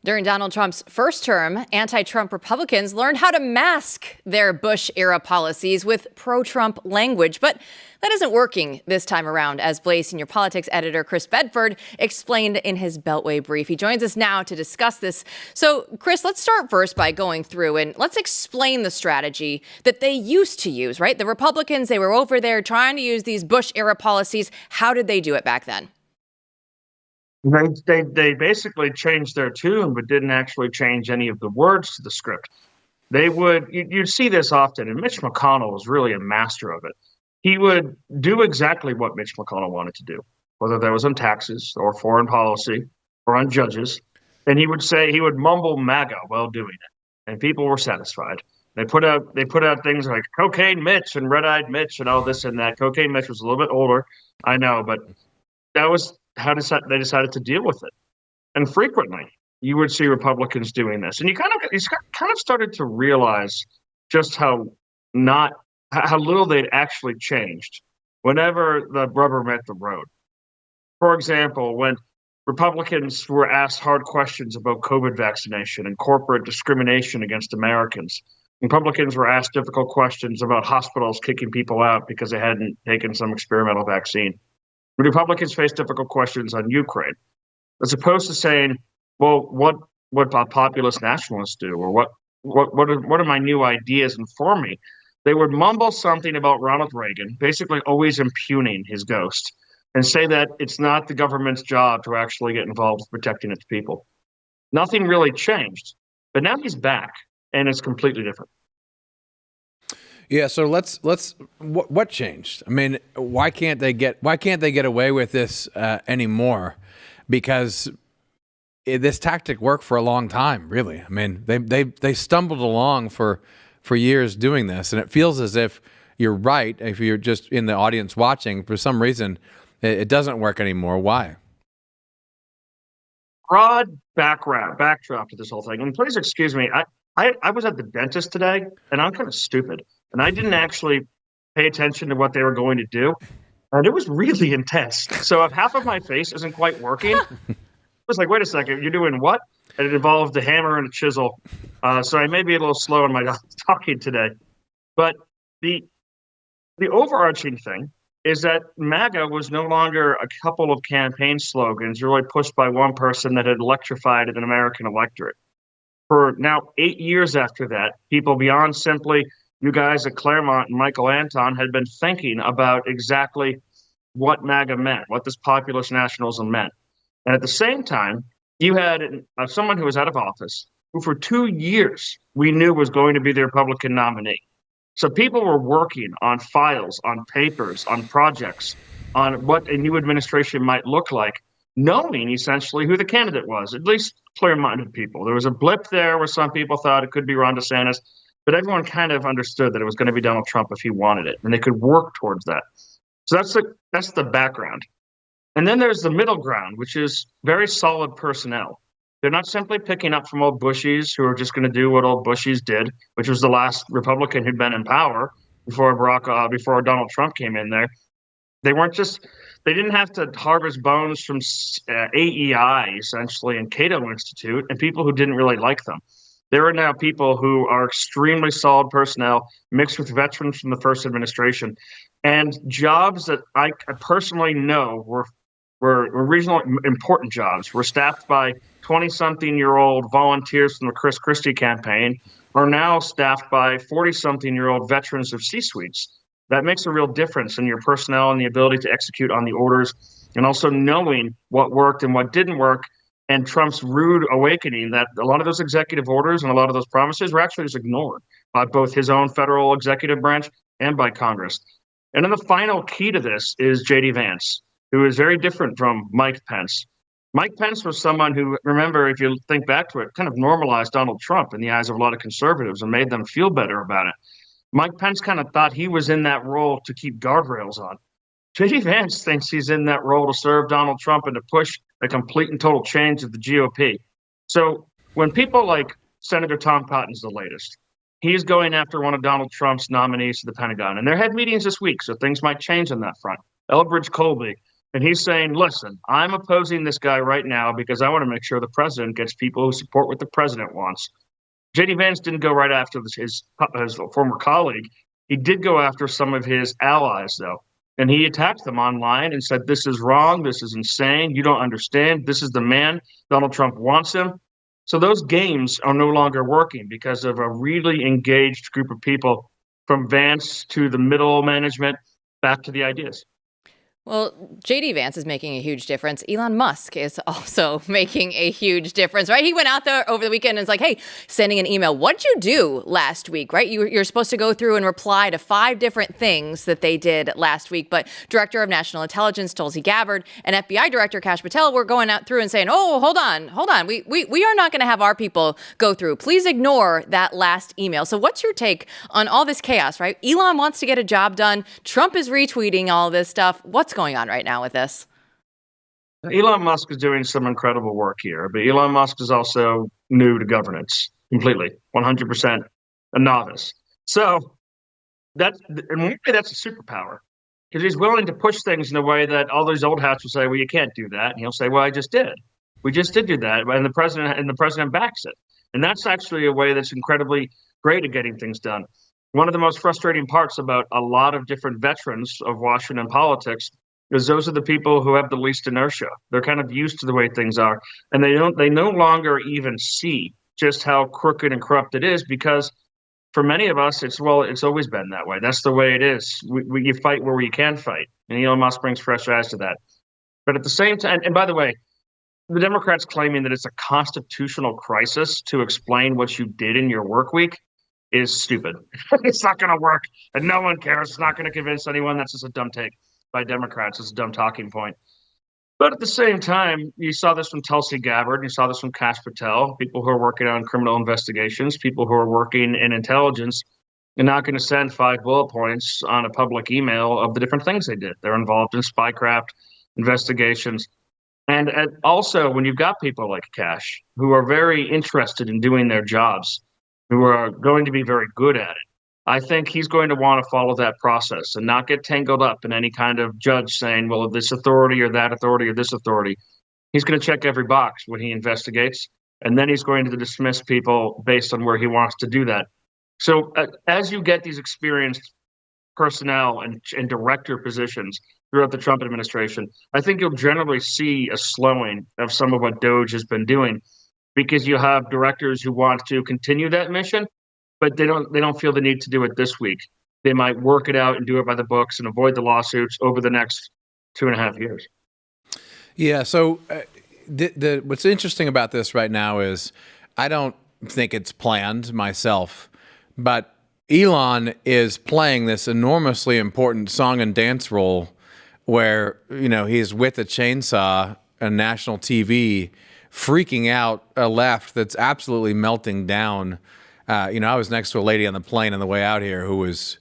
During Donald Trump's first term, anti-Trump Republicans learned how to mask their Bush-era policies with pro-Trump language. But that isn't working this time around, as Blaze senior politics editor Chris Bedford explained in his Beltway brief. He joins us now to discuss this. So, Chris, let's start first by going through and let's explain the strategy that they used to use, right? The Republicans, they were over there trying to use these Bush-era policies. How did they do it back then? They basically changed their tune, but didn't actually change any of the words to the script. You'd see this often, and Mitch McConnell was really a master of it. He would do exactly what Mitch McConnell wanted to do, whether that was on taxes or foreign policy or on judges. And he would mumble MAGA while doing it, and people were satisfied. They put out things like Cocaine Mitch and Red-Eyed Mitch and all this and that. Cocaine Mitch was a little bit older, I know, but that was how they decided to deal with it. And frequently, you would see Republicans doing this, and you kind of started to realize just how little they'd actually changed whenever the rubber met the road. For example, when Republicans were asked hard questions about COVID vaccination and corporate discrimination against Americans, Republicans were asked difficult questions about hospitals kicking people out because they hadn't taken some experimental vaccine. Republicans face difficult questions on Ukraine, as opposed to saying, "Well, what populist nationalists do, or what are my new ideas inform me?" They would mumble something about Ronald Reagan, basically always impugning his ghost, and say that it's not the government's job to actually get involved with protecting its people. Nothing really changed, but now he's back, and it's completely different. Yeah, so what changed? I mean, why can't they get away with this anymore? Because this tactic worked for a long time, really. I mean, they stumbled along for years doing this, and it feels as if you're right. If you're just in the audience watching, for some reason, it doesn't work anymore. Why? Broad backdrop to this whole thing, and please excuse me. I was at the dentist today, and I'm kind of stupid, and I didn't actually pay attention to what they were going to do, and it was really intense. So if half of my face isn't quite working, I was like, wait a second, you're doing what? And it involved a hammer and a chisel. So I may be a little slow in my talking today. But the overarching thing is that MAGA was no longer a couple of campaign slogans really pushed by one person that had electrified an American electorate. For now 8 years after that, people beyond simply you guys at Claremont and Michael Anton had been thinking about exactly what MAGA meant, what this populist nationalism meant. And at the same time, you had someone who was out of office who for 2 years we knew was going to be the Republican nominee. So people were working on files, on papers, on projects, on what a new administration might look like, knowing essentially who the candidate was, at least clear-minded people. There was a blip there where some people thought it could be Ron DeSantis, but everyone kind of understood that it was going to be Donald Trump if he wanted it, and they could work towards that. So that's the background. And then there's the middle ground, which is very solid personnel. They're not simply picking up from old Bushies who are just going to do what old Bushies did, which was the last Republican who'd been in power before Donald Trump came in there. They didn't have to harvest bones from AEI, essentially, and Cato Institute, and people who didn't really like them. There are now people who are extremely solid personnel mixed with veterans from the first administration, and jobs that I personally know were regional important jobs, were staffed by 20-something-year-old volunteers from the Chris Christie campaign, are now staffed by 40-something-year-old veterans of C-suites. That makes a real difference in your personnel and the ability to execute on the orders, and also knowing what worked and what didn't work, and Trump's rude awakening that a lot of those executive orders and a lot of those promises were actually just ignored by both his own federal executive branch and by Congress. And then the final key to this is J.D. Vance, who is very different from Mike Pence. Mike Pence was someone who, remember, if you think back to it, kind of normalized Donald Trump in the eyes of a lot of conservatives and made them feel better about it. Mike Pence kind of thought he was in that role to keep guardrails on. J.D. Vance thinks he's in that role to serve Donald Trump and to push a complete and total change of the GOP. So when people like Senator Tom Cotton's the latest, he's going after one of Donald Trump's nominees to the Pentagon. And they had meetings this week, so things might change on that front. Elbridge Colby, And he's saying, listen, I'm opposing this guy right now because I want to make sure the president gets people who support what the president wants. J.D. Vance didn't go right after his former colleague. He did go after some of his allies, though. And he attacked them online and said, this is wrong. This is insane. You don't understand. This is the man. Donald Trump wants him. So those games are no longer working because of a really engaged group of people from Vance to the middle management back to the ideas. Well, J.D. Vance is making a huge difference. Elon Musk is also making a huge difference, right? He went out there over the weekend and was like, hey, sending an email. What'd you do last week, right? You're supposed to go through and reply to 5 different things that they did last week. But Director of National Intelligence Tulsi Gabbard and FBI Director Kash Patel were going out through and saying, oh, hold on. We are not going to have our people go through. Please ignore that last email. So what's your take on all this chaos, right? Elon wants to get a job done. Trump is retweeting all this stuff. What's going on right now with this? Elon Musk is doing some incredible work here, but Elon Musk is also new to governance completely, 100% a novice. So that's a superpower because he's willing to push things in a way that all those old hats will say, well, you can't do that. And he'll say, well, I just did. We just did do that. And the president backs it. And that's actually a way that's incredibly great at getting things done. One of the most frustrating parts about a lot of different veterans of Washington politics is those are the people who have the least inertia. They're kind of used to the way things are, and they no longer even see just how crooked and corrupt it is, because for many of us, it's always been that way. That's the way it is. You fight where you can fight, and Elon Musk brings fresh eyes to that. But at the same time, and by the way, the Democrats claiming that it's a constitutional crisis to explain what you did in your work week is stupid. It's not going to work, and no one cares. It's not going to convince anyone. That's just a dumb take by Democrats. It's a dumb talking point. But at the same time, you saw this from Tulsi Gabbard, you saw this from Kash Patel, people who are working on criminal investigations, people who are working in intelligence, and not going to send 5 bullet points on a public email of the different things they did. They're involved in spycraft investigations. And also, when you've got people like Kash, who are very interested in doing their jobs, who are going to be very good at it, I think he's going to want to follow that process and not get tangled up in any kind of judge saying, well, this authority or that authority or this authority. He's going to check every box when he investigates, and then he's going to dismiss people based on where he wants to do that. So as you get these experienced personnel and director positions throughout the Trump administration, I think you'll generally see a slowing of some of what DOJ has been doing, because you have directors who want to continue that mission, but they don't feel the need to do it this week. They might work it out and do it by the books and avoid the lawsuits over the next 2.5 years. Yeah. So what's interesting about this right now is I don't think it's planned myself, but Elon is playing this enormously important song and dance role where, he's with a chainsaw on national TV, freaking out a left that's absolutely melting down. I was next to a lady on the plane on the way out here who was,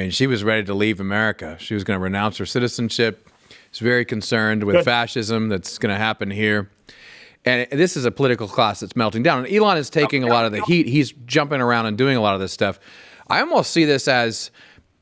she was ready to leave America. She was going to renounce her citizenship. She's very concerned with fascism that's going to happen here. And this is a political class that's melting down. And Elon is taking a lot of the heat. He's jumping around and doing a lot of this stuff. I almost see this as,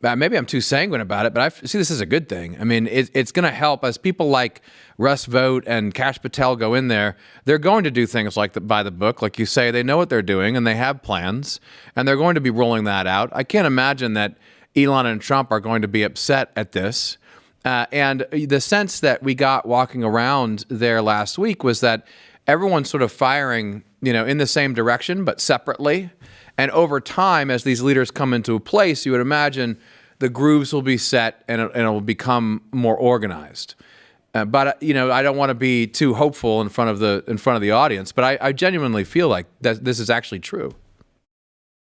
maybe I'm too sanguine about it, but I see this as a good thing. It's going to help as people like Russ Vought and Kash Patel go in there. They're going to do things like by the book, like you say. They know what they're doing and they have plans, and they're going to be rolling that out. I can't imagine that Elon and Trump are going to be upset at this. And the sense that we got walking around there last week was that everyone's sort of firing, in the same direction, but separately. And over time, as these leaders come into a place, you would imagine the grooves will be set and it will become more organized. But I don't want to be too hopeful in front of the audience. But I genuinely feel like that this is actually true.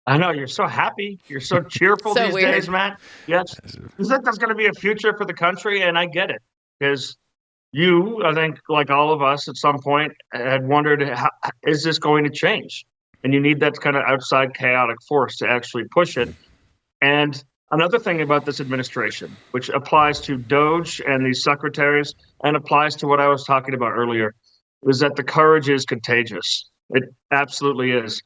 I know, you're so happy, you're so cheerful So these weird. days, Matt. Yes, you think there's going to be a future for the country, and I get it, because you, I think, like all of us, at some point had wondered, how is this going to change? And you need that kind of outside chaotic force to actually push it. And another thing about this administration, which applies to DOJ and these secretaries and applies to what I was talking about earlier, is that the courage is contagious. It absolutely is.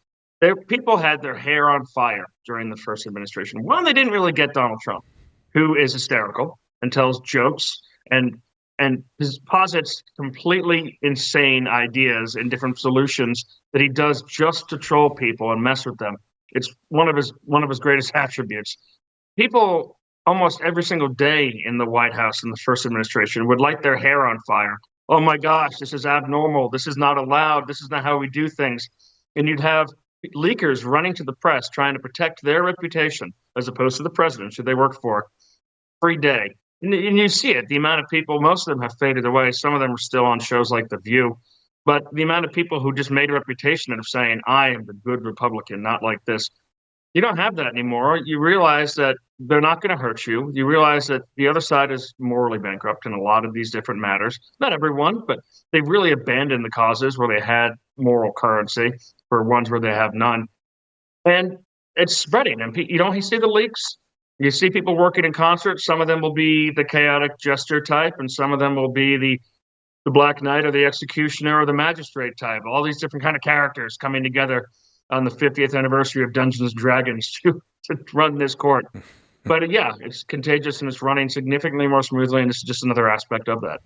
People had their hair on fire during the first administration. One, they didn't really get Donald Trump, who is hysterical and tells jokes and and posits completely insane ideas and different solutions that he does just to troll people and mess with them. It's one of his greatest attributes. People almost every single day in the White House in the first administration would light their hair on fire. Oh my gosh, this is abnormal. This is not allowed. This is not how we do things. And you'd have leakers running to the press trying to protect their reputation as opposed to the president who they work for every day. And you see it, the amount of people, most of them have faded away. Some of them are still on shows like The View. But the amount of people who just made a reputation of saying, I am the good Republican, not like this. You don't have that anymore. You realize that they're not going to hurt you. You realize that the other side is morally bankrupt in a lot of these different matters. Not everyone, but they've really abandoned the causes where they had moral currency for ones where they have none. And it's spreading. And you see the leaks. You see people working in concert. Some of them will be the chaotic jester type, and some of them will be the Black Knight or the executioner or the magistrate type. All these different kind of characters coming together on the 50th anniversary of Dungeons and Dragons to run this court. But yeah, it's contagious and it's running significantly more smoothly, and this is just another aspect of that.